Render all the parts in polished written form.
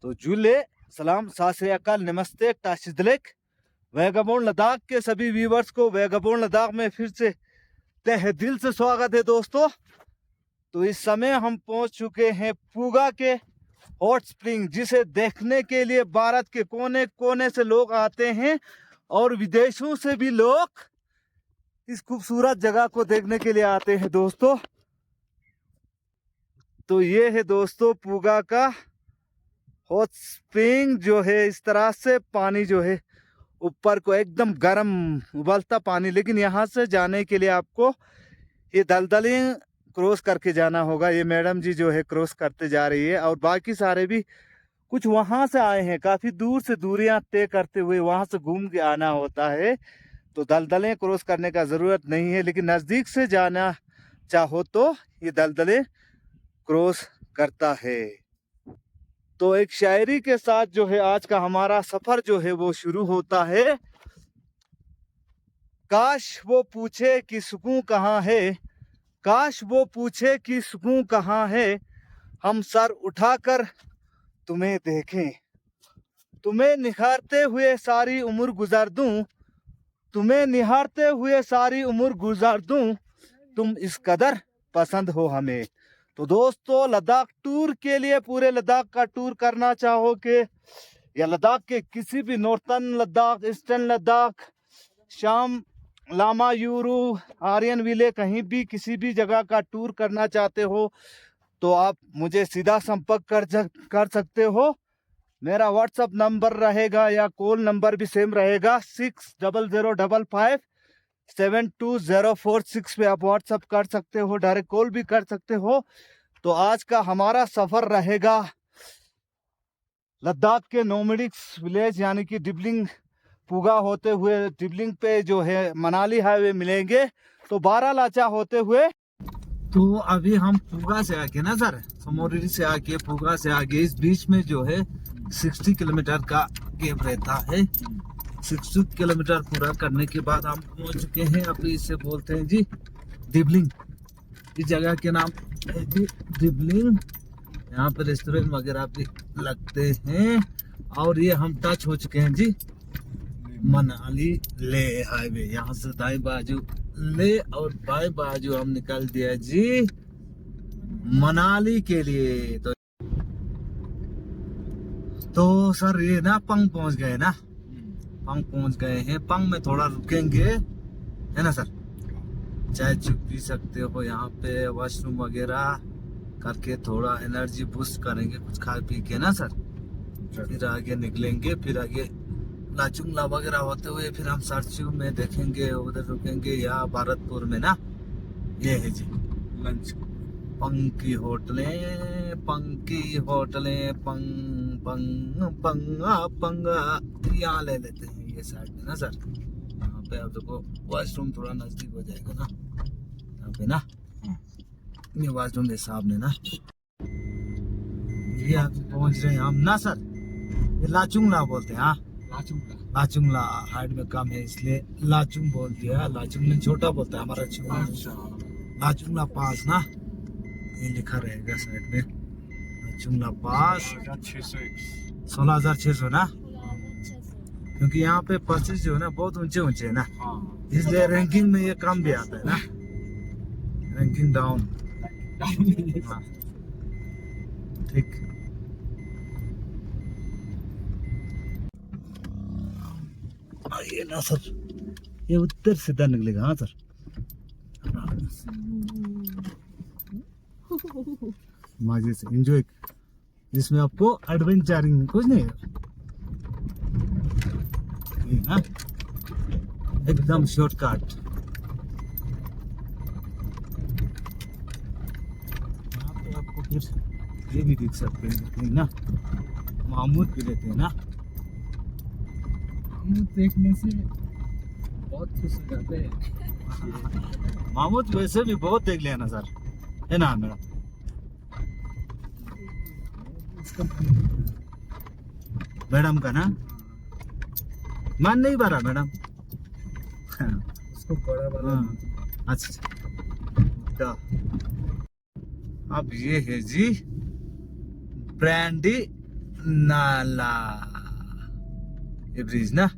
तो जुले सलाम सत श्री अकाल नमस्ते टाशिदलेक वैगबॉर्न लद्दाख के सभी व्यूवर्स को वैगबॉर्न लद्दाख में फिर से तहे दिल से स्वागत है दोस्तों। तो इस समय हम पहुंच चुके हैं पूगा के हॉट स्प्रिंग, जिसे देखने के लिए भारत के कोने कोने से लोग आते हैं और विदेशों से भी लोग इस खूबसूरत जगह को देखने के लिए आते हैं दोस्तों। तो ये है दोस्तों पूगा का हॉट स्प्रिंग, जो है इस तरह से पानी जो है ऊपर को एकदम गर्म उबलता पानी, लेकिन यहाँ से जाने के लिए आपको ये दलदलें क्रॉस करके जाना होगा। ये मैडम जी जो है क्रॉस करते जा रही है और बाकी सारे भी कुछ वहां से आए हैं, काफी दूर से दूरियां तय करते हुए वहां से घूम के आना होता है। तो दलदलें क्रॉस करने का जरूरत नहीं है, लेकिन नजदीक से जाना चाहो तो ये दलदलें क्रॉस करता है। तो एक शायरी के साथ जो है आज का हमारा सफर जो है वो शुरू होता है। काश वो पूछे कि सुकून कहाँ है, काश वो पूछे कि सुकून कहाँ है, हम सर उठाकर तुम्हें देखें, तुम्हें निहारते हुए सारी उम्र गुजार दूं, तुम्हें निहारते हुए सारी उम्र गुजार दूं, तुम इस कदर पसंद हो हमें। तो दोस्तों लद्दाख टूर के लिए पूरे लद्दाख का टूर करना चाहोगे या लद्दाख के किसी भी नॉर्थर्न लद्दाख, ईस्टर्न लद्दाख, शाम, लामा यूरू, आर्यन विले, कहीं भी किसी भी जगह का टूर करना चाहते हो तो आप मुझे सीधा संपर्क कर सकते हो। मेरा व्हाट्सअप नंबर रहेगा या कॉल नंबर भी सेम रहेगा 6055720446 पे आप व्हाट्सअप कर सकते हो, डायरेक्ट कॉल भी कर सकते हो। तो आज का हमारा सफर रहेगा लद्दाख के नोमैडिक्स विलेज यानी कि डिबलिंग पूगा होते हुए डिबलिंग पे जो है मनाली हाईवे मिलेंगे, तो बारालाचा होते हुए। तो अभी हम पूगा से आके ना सर, समोरी से आके पूगा से आगे इस बीच में जो है 60 किलोमीटर का गैप रहता है। 60 किलोमीटर पूरा करने के बाद हम पहुंच चुके हैं, अभी इसे बोलते हैं जी डिबलिंग। इस जगह के नाम है जी डिबलिंग। यहाँ पे रेस्टोरेंट वगैरह भी लगते हैं और ये हम टच हो चुके हैं जी मनाली ले हाईवे। यहाँ से दाएं बाजू ले और बाएं बाजू हम निकल दिया जी मनाली के लिए। तो सर ये ना पंग पहुंच गए ना, पंग पहुंच गए हैं। पंग में थोड़ा रुकेंगे है ना सर, चाय चुप पी सकते हो यहाँ पे, वॉशरूम वगैरह करके थोड़ा एनर्जी बूस्ट करेंगे कुछ खा पी के ना सर। फिर आगे निकलेंगे, फिर आगे लाचुंगला वगैरह होते हुए फिर हम सरचू में देखेंगे, उधर रुकेंगे या भारतपुर में ना। ये है जी लंच पंकी होटलें, पंकी होटलें, पंग पंग पंगा पंगा यहाँ ले लेते हैं ये साइड में ना सर। यहाँ पे आप देखो वॉशरूम थोड़ा नजदीक हो जाएगा ना यहाँ पे ना, ये वॉशरूम के सामने ना। ये आप पहुंच रहे हैं हम ना सर, ये लाचुंगला बोलते हैं। हाँ लाचुंगला हाइट में कम है इसलिए लाचुंग बोल दिया। लाचुंग में छोटा बोलता है हमारा लाचुंगला पास ना, ये लिखा रहेगा साइड में लाचुंगला पास 16,600 ना, क्योंकि यहाँ पे पासेस जो है ना बहुत ऊंचे ऊंचे है ना, इसलिए रैंकिंग में ये कम भी आता है ना, रैंकिंग डाउन। ठीक ये ना सर, ये उत्तर सीधा निकलेगा। हाँ सर मजे से एंजॉय, जिसमें आपको एडवेंचरिंग कुछ नहीं है ये ना, एकदम शॉर्टकट। यहाँ पे आपको फिर ये भी देख सकते हैं ना, मामूद भी रहते हैं ना, देखने से बहुत खुश हो जाते हैं। मामूद वैसे भी बहुत देख लिया ना सर, है ना मेरा। मैडम का ना मन नहीं भरा मैडम, उसको बड़ा बड़ा। अच्छा अब ये है जी ब्रांडी नाला, ये ब्रिज ना।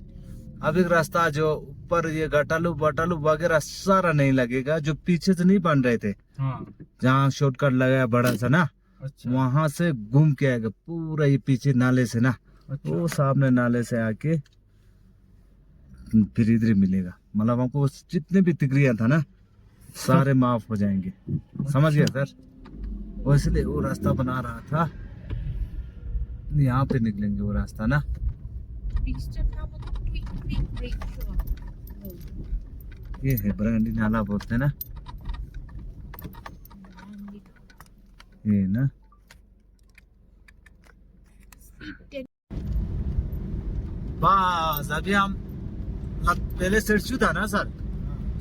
अब एक रास्ता जो ऊपर ये गटालू बटालू वगैरह सारा नहीं लगेगा, जो पीछे से नहीं बन रहे थे। हाँ। जहाँ शॉर्टकट लगाया बड़ा सा ना। अच्छा। वहां से घूम के आएगा पूरा ये पीछे नाले से ना। अच्छा। वो सामने नाले से आके फिर इधर मिलेगा। मतलब हमको जितने भी तिकरिया था ना सारे माफ हो जाएंगे। अच्छा। समझ गया सर? वो इसलिए वो रास्ता बना रहा था, यहाँ पे निकलेंगे वो रास्ता ना। ये है ब्रांडी नाला बोलते हैं ना, ये ना। बस अभी हम पहले सिरचू था ना सर,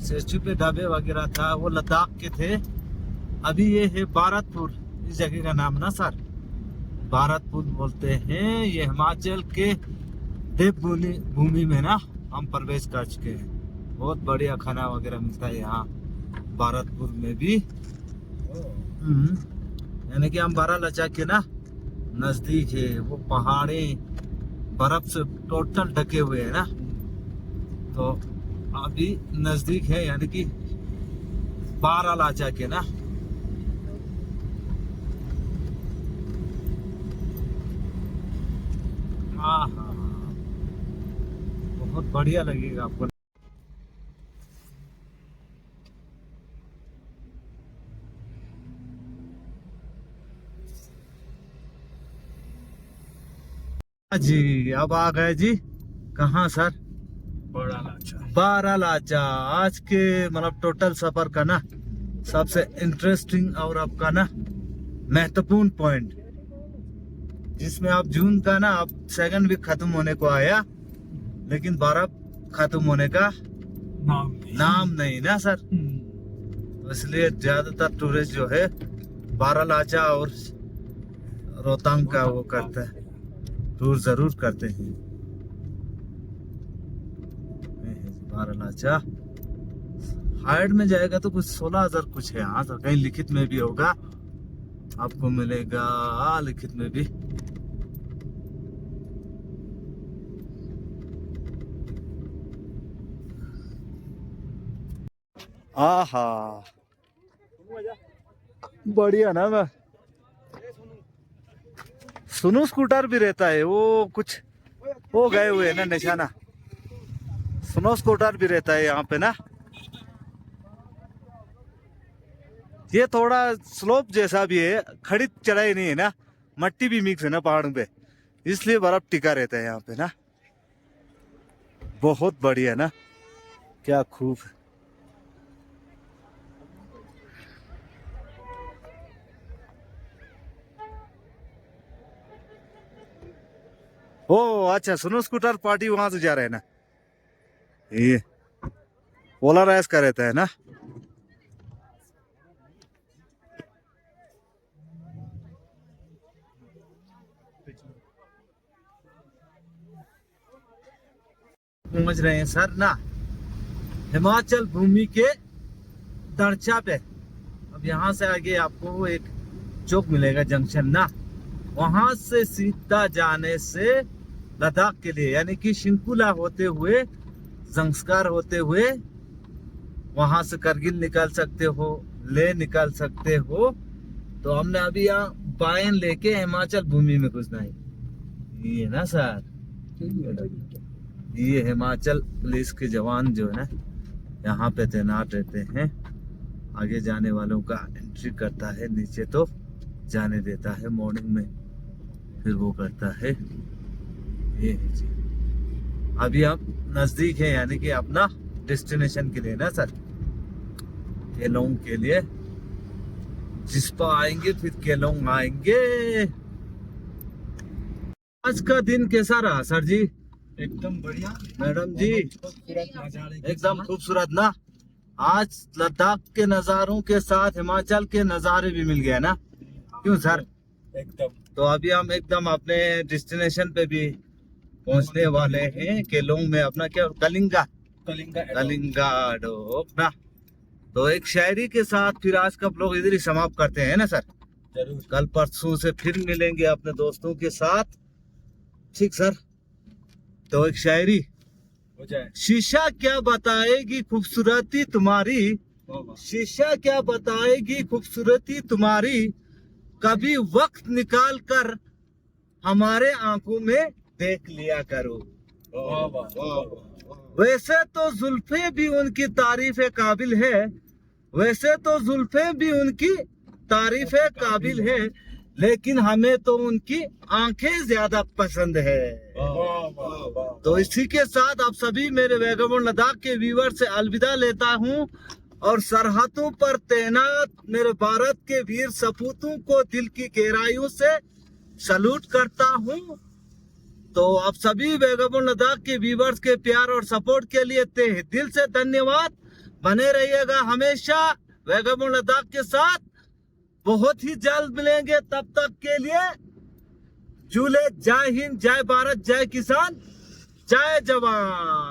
सिरचू पे ढाबे वगैरह था, वो लद्दाख के थे। अभी ये है भारतपुर, इस जगह का नाम ना सर भारतपुर बोलते हैं। ये हिमाचल के देवभूमि भूमि में ना हम प्रवेश कर चुके हैं। बहुत बढ़िया खाना वगैरह मिलता है यहाँ भारतपुर में भी। यानी कि हम बारालाचा के ना नजदीक है, वो पहाड़े बर्फ से टोटल ढके हुए है ना, तो अभी नजदीक है यानी कि बारालाचा के ना। हाँ हाँ, बहुत बढ़िया लगेगा आपको। जी अब आ गए जी, कहाँ सर? बारालाचा। बारालाचा आज के मतलब टोटल सफर का ना सबसे इंटरेस्टिंग और आपका ना महत्वपूर्ण पॉइंट, जिसमें आप जून का ना अब सेकंड वीक खत्म होने को आया, लेकिन बर्फ खत्म होने का नाम नहीं ना सर। तो इसलिए ज्यादातर टूरिस्ट जो है बारालाचा और रोहतांग का वो करता है, टूर जरूर करते हैं। बारालाचा हाइट में जाएगा तो कुछ 16,000 कुछ है। हाँ तो कहीं लिखित में भी होगा, आपको मिलेगा लिखित में भी। आहा बढ़िया ना। मैं सुनो स्कूटर भी रहता है, वो कुछ हो गए हुए ना निशाना। सुनो स्कूटर भी रहता है यहाँ पे ना। ये थोड़ा स्लोप जैसा भी है, खड़ी चढ़ाई नहीं है ना, मट्टी भी मिक्स है ना पहाड़ों पे, इसलिए बर्फ टिका रहता है यहाँ पे ना। बहुत बढ़िया ना, क्या खूब है। ओ अच्छा, सुनो स्कूटर पार्टी वहां से जा रहे हैं ना, ये पोलराइज का रहता है ना। पहुंच रहे हैं सर ना हिमाचल भूमि के दरचा पे। अब यहाँ से आगे आपको एक चौक मिलेगा जंक्शन ना, वहां से सीधा जाने से लद्दाख के लिए यानी कि शिंकुला होते हुए जंस्कार होते हुए वहां से करगिल निकाल सकते हो, ले निकाल सकते हो। तो हमने अभी यहाँ बायन लेके हिमाचल भूमि में घुसना है, ये ना सर। ये हिमाचल पुलिस के जवान जो है ना यहाँ पे तैनात रहते हैं, आगे जाने वालों का एंट्री करता है, नीचे तो जाने देता है मॉर्निंग में, फिर वो करता है। ये है जी, अभी हम नजदीक है यानी कि अपना डेस्टिनेशन के लिए ना सर, केलोंग के लिए। जिस्पा आएंगे फिर केलोंग आएंगे। आज का दिन कैसा रहा सर जी? एकदम बढ़िया मैडम जी, एकदम खूबसूरत ना। आज लद्दाख के नजारों के साथ हिमाचल के नजारे भी मिल गए ना, क्यों सर? एकदम। तो अभी हम एकदम अपने डेस्टिनेशन पे भी पहुंचने वाले हैं, केलोंग में अपना क्या कलिंगा डोप ना। तो एक शायरी के साथ फिर आज का ब्लॉग इधर ही समाप्त करते हैं ना सर। जरूर, कल परसों से फिर मिलेंगे अपने दोस्तों के साथ ठीक सर। तो एक शायरी। हो जाए। शीशा क्या बताएगी खूबसूरती तुम्हारी, शीशा क्या बताएगी खूबसूरती तुम्हारी, कभी वक्त निकाल कर हमारे आंखों में देख लिया करो। वाह वाह वाह वाह। वैसे तो जुल्फे भी उनकी तारीफ काबिल है, वैसे तो जुल्फे भी उनकी तारीफ काबिल है, लेकिन हमें तो उनकी आंखें ज्यादा पसंद है। तो इसी के साथ आप सभी मेरे वैगबॉन्ड लद्दाख के व्यूअर से अलविदा लेता हूं, और सरहदों पर तैनात मेरे भारत के वीर सपूतों को दिल की गहराइयों से सलूट करता हूं। तो आप सभी वैगबॉन्ड लद्दाख के व्यूअर्स के प्यार और सपोर्ट के लिए तहे दिल से धन्यवाद। बने रहिएगा हमेशा वैगबॉन्ड लद्दाख के साथ। बहुत ही जल्द मिलेंगे, तब तक के लिए जूले। जय हिंद, जय भारत, जय किसान, जय जवान।